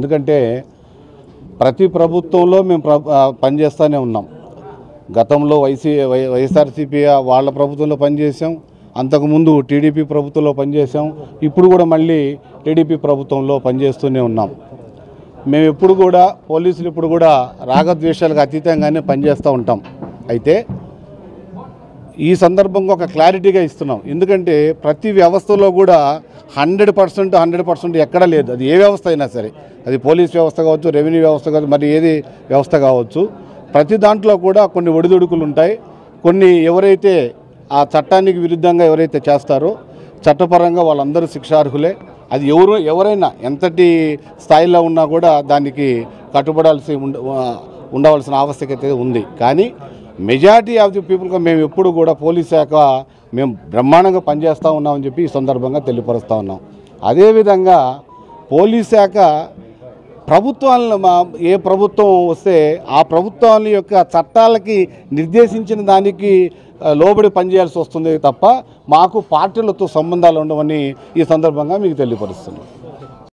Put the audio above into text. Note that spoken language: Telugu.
ఎందుకంటే ప్రతి ప్రభుత్వంలో మేము పనిచేస్తూనే ఉన్నాం. గతంలో వైఎస్ఆర్సీపీ వాళ్ళ ప్రభుత్వంలో పనిచేసాం, అంతకుముందు టీడీపీ ప్రభుత్వంలో పనిచేసాం, ఇప్పుడు కూడా మళ్ళీ టీడీపీ ప్రభుత్వంలో పనిచేస్తూనే ఉన్నాం. మేము ఎప్పుడు కూడా పోలీసులు ఇప్పుడు కూడా రాగద్వేషాలకు అతీతంగానే పనిచేస్తూ ఉంటాం. అయితే ఈ సందర్భంగా ఒక క్లారిటీగా ఇస్తున్నాం. ఎందుకంటే ప్రతి వ్యవస్థలో కూడా 100% ఎక్కడా లేదు. అది ఏ వ్యవస్థ అయినా సరే, అది పోలీస్ వ్యవస్థ కావచ్చు, రెవెన్యూ వ్యవస్థ కావచ్చు, మరి ఏది వ్యవస్థ కావచ్చు, ప్రతి దాంట్లో కూడా కొన్ని ఒడిదుడుకులు ఉంటాయి. కొన్ని ఎవరైతే ఆ చట్టానికి విరుద్ధంగా ఎవరైతే చేస్తారో చట్టపరంగా వాళ్ళందరూ శిక్షార్హులే. అది ఎవరైనా ఎంతటి స్థాయిలో ఉన్నా కూడా దానికి ఉండవలసిన ఆవశ్యకత ఉంది. కానీ మెజారిటీ ఆఫ్ ది పీపుల్గా మేము ఎప్పుడు కూడా పోలీస్ శాఖ మేము బ్రహ్మాండంగా పనిచేస్తూ ఉన్నామని చెప్పి ఈ సందర్భంగా తెలియపరుస్తూ ఉన్నాం. అదేవిధంగా పోలీస్ శాఖ ప్రభుత్వాలను ఏ ప్రభుత్వం వస్తే ఆ ప్రభుత్వాల యొక్క చట్టాలకి నిర్దేశించిన దానికి లోబడి పనిచేయాల్సి వస్తుంది తప్ప మాకు పార్టీలతో సంబంధాలు ఉండవని ఈ సందర్భంగా మీకు తెలియపరుస్తున్నాం.